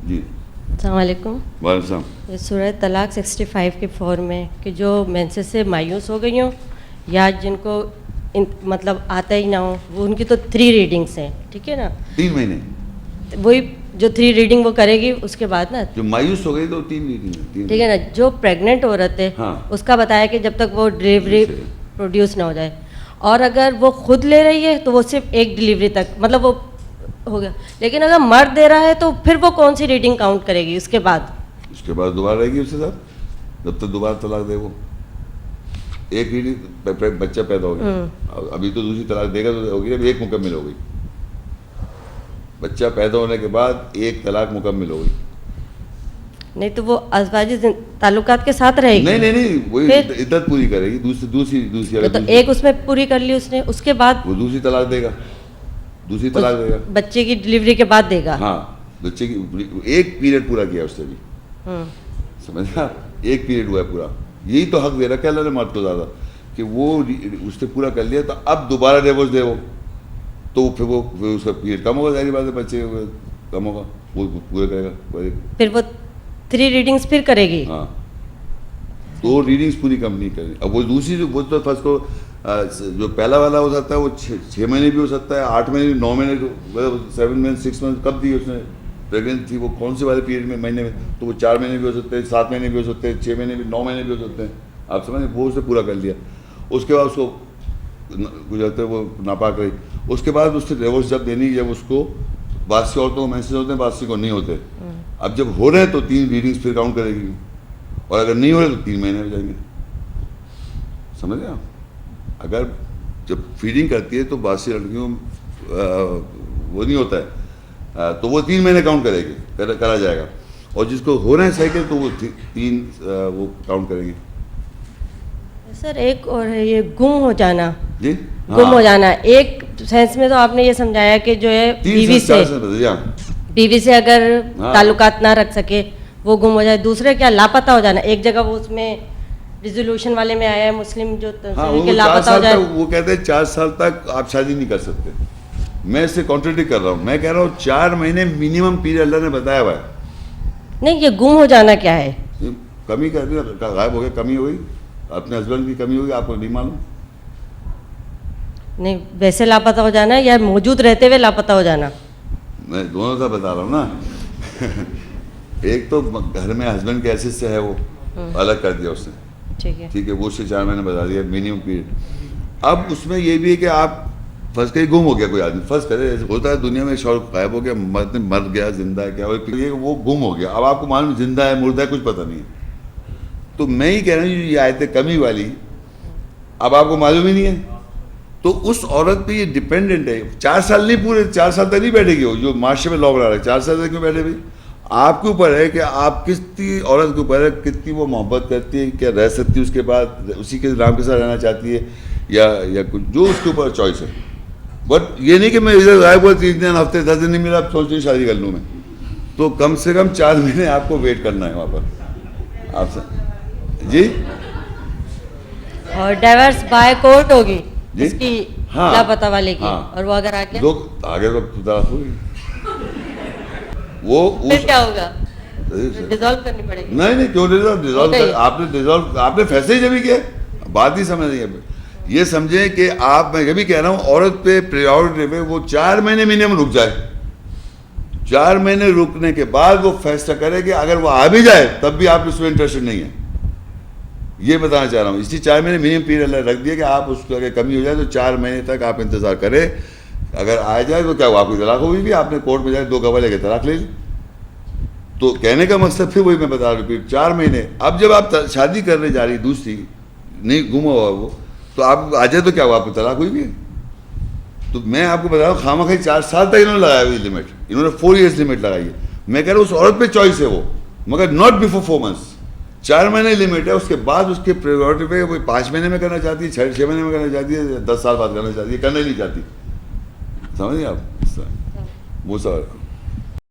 جی السلام علیکم. وعلیکم السلام. سورہ طلاق 65 کے 4 میں کہ جو مینسز سے مایوس ہو گئی ہوں یا جن کو مطلب آتا ہی نہ ہو, وہ ان کی تو 3 ریڈنگس ہیں, ٹھیک ہے نا, 3 مہینے وہی جو 3 ریڈنگ وہ کرے گی اس کے بعد نا, جو مایوس ہو گئی تو 3 ریڈنگ, ٹھیک ہے نا. جو پریگننٹ عورت ہے ہاں اس کا بتایا کہ جب تک وہ ڈلیوری پروڈیوس نہ ہو جائے, اور اگر وہ خود لے رہی ہے تو وہ صرف ایک ڈلیوری تک مطلب وہ ہو گیا. لیکن اگر مرد دے رہا ہے تو پھر وہ کون سی ریڈنگ کاؤنٹ کرے گی اس کے بعد؟ اس کے بعد دوبارہ رہے گی اس کے ساتھ جب تک دوبارہ طلاق دے. وہ ایک ریڈنگ بچہ پیدا ہو گیا, ابھی تو دوسری طلاق دے گا تو ہوگی, ابھی ایک مکمل ہو گئی. بچہ پیدا ہونے کے بعد ایک طلاق مکمل ہو گئی. نہیں تو وہ ازواجی تعلقات کے ساتھ رہے گی. نہیں وہی عدت پوری کرے گی. دوسری تو ایک اس میں پوری کر لی اس نے, اس کے بعد وہ دوسری طلاق دے گا. دوسری طلاق دے گا بچے کی ڈلیوری کے بعد دے گا. ہاں بچے کی ایک پیریڈ پورا کیا اس نے بھی, سمجھا, ایک پیریڈ ہوا ہے پورا. یہی تو حق دے رکھا ہے اللہ نے مرد کو زیادہ کہ وہ اس نے پورا کر لیا, تو اب دوبارہ ڈیورس دے وہ تو پھر وہ اس کا پیریڈ کم ہوگا, ظاہری بات ہے, بچے کم ہوگا, وہ پورا کرے گا. پھر وہ 3 ریڈنگس پھر کرے گی. ہاں 2 ریڈنگس پوری کم نہیں کرے. اب وہ دوسری جو وہ تو فرض کو جو پہلا والا ہو سکتا ہے وہ 6 مہینے بھی ہو سکتا ہے, 8 مہینے, 9 مہینے, 7 منتھ, 6 منتھ کب دی اس نے پریگننٹ تھی, وہ کون سے والے پیریڈ میں مہینے میں, تو وہ 4 مہینے بھی ہو سکتے ہیں, 7 مہینے بھی ہو سکتے ہیں, 6 مہینے بھی, 9 مہینے بھی ہو سکتے ہیں. آپ سمجھیں, وہ اس نے پورا کر لیا. اس کے بعد اس کو گزرتے وہ ناپاک رہی. اس کے بعد اس سے ڈیورس جب دینی, جب اس کو بعض سی عورتوں کو محسوس ہوتے ہیں, بعض سی کو نہیں ہوتے. اب جب ہو رہے ہیں تو 3 ریڈنگس پھر کاؤنٹ کرے گی, اور اگر نہیں ہو رہے تو 3 مہینے ہو جائیں گے. سمجھ گئے آپ. اگر جب فیڈنگ کرتی ہے تو بعض سی لڑکیوں وہ نہیں ہوتا ہے تو وہ 3 مہینے کاؤنٹ کرے گی, کرا جائے گا. اور جس کو ہو رہے ہیں سائیکل تو وہ 3 وہ کاؤنٹ کریں گے. سر ایک اور ہے یہ گم ہو جانا. جی گم ہو جانا ایک سینس میں تو آپ نے یہ سمجھایا کہ جو ہے بیوی سے اگر تعلقات نہ رکھ سکے وہ گم ہو جائے. دوسرے کیا لاپتہ ہو جانا, ایک جگہ وہ اس میں ریزولوشن والے میں آیا ہے مسلم جو لاپتہ ہو جائے, وہ کہتے ہیں 4 سال تک آپ شادی نہیں کر سکتے. میں اس سے کانٹریڈکٹ کر رہا ہوں, میں کہہ رہا ہوں 4 مہینے منیمم پیریڈ اللہ نے بتایا ہوا ہے. نہیں یہ گم ہو جانا کیا ہے؟ کمی کر دی, غائب ہو گیا, کمی ہوئی, اپنے ہسبینڈ کی کمی ہوگی, آپ کو نہیں معلوم. نہیں ویسے لاپتہ ہو جانا یا موجود رہتے ہوئے لاپتہ ہو جانا؟ میں دونوں سے بتا رہا ہوں نا. ایک تو گھر میں ہسبینڈ کے ایسے سے ہے, وہ الگ کر دیا اس نے, ٹھیک ہے, وہ اس سے 4 مہینے بتا دیا منیمم پیریڈ. اب اس میں یہ بھی ہے کہ آپ فرض کریں گم ہو گیا کوئی آدمی, فرض کرے ایسے ہوتا ہے دنیا میں, شوہر غائب ہو گیا, مر گیا, زندہ ہے, کیا وہ گم ہو گیا. اب آپ کو معلوم زندہ ہے مردہ ہے کچھ پتہ نہیں ہے. تو میں ہی کہہ رہا ہوں یہ آیتیں کمی والی اب آپ کو معلوم ہی نہیں ہے, تو اس عورت پہ یہ ڈپینڈنٹ ہے. 4 سال نہیں, پورے 4 سال تک نہیں بیٹھے گی وہ, جو معاشرے میں لا بنا رہا ہے. 4 سال تک کیوں بیٹھے بھائی؟ آپ کے اوپر ہے کہ آپ کتنی عورت کے اوپر ہے, کتنی وہ محبت کرتی ہے, کیا رہ سکتی ہے اس کے بعد, اسی کے نام کے ساتھ رہنا چاہتی ہے یا کچھ, جو اس کے اوپر چوائس ہے. بٹ یہ نہیں کہ میں ادھر غائب ہوا 3 دن, ہفتے 10 دن نہیں ملا, اب سوچ رہی شادی کر لوں میں. تو کم سے کم 4 مہینے آپ کو ویٹ کرنا ہے وہاں پر آپ سے. جی اور ڈائیورس بائی کورٹ ہوگی جی, اس کی لاپتہ والے کی, اور وہ اگر آگے تو طلاق ہوگی. وہ پھر کیا ہوگا؟ ڈیزالو کرنی پڑے گی. نہیں کیوں ڈیزالو, آپ نے فیصلے جب ہی کیا, بات ہی سمجھ نہیں ہے. یہ سمجھیں کہ آپ, میں یہ بھی کہہ رہا ہوں عورت پہ پریورٹی پہ وہ 4 مہینے منیمم رک جائے. 4 مہینے رکنے کے بعد وہ فیصلہ کرے کہ اگر وہ آ بھی جائے تب بھی آپ اس میں انٹرسٹڈ نہیں ہیں. یہ بتانا چاہ رہا ہوں. اسی 4 مہینے منیمم پیریڈ اللہ رکھ دیا کہ آپ اس کو اگر کمی ہو جائے تو 4 مہینے تک آپ انتظار کریں. اگر آ جائے تو کیا وہ آپ کی طلاق ہوگی بھی, آپ نے کورٹ میں جائے 2 گواہ لے کے طلاق لے لی. تو کہنے کا مقصد پھر وہی میں بتا رہا ہوں 4 مہینے. اب جب آپ شادی کرنے جا رہی دوسری, نہیں گما ہوا وہ, تو آپ آ جائے تو کیا وہ آپ کی طلاق ہوئی بھی ہے. تو میں آپ کو بتا رہا ہوں خواہ 4 سال تک انہوں نے لگایا ہوئی لمٹ, انہوں نے 4 ایئرس لمٹ لگائی ہے. میں کہہ رہا ہوں اس عورت پہ چوائس ہے وہ, مگر ناٹ بیفور 4 منتھس. 4 مہینے لمٹ ہے, اس کے بعد اس کے پریورٹی پہ کوئی 5 مہینے میں کرنا چاہتی ہے, 6 مہینے میں کرنا چاہتی ہے, 10 سال بعد کرنا چاہتی ہے, کرنا نہیں چاہتی. سمجھ گئے آپ وہ سوال.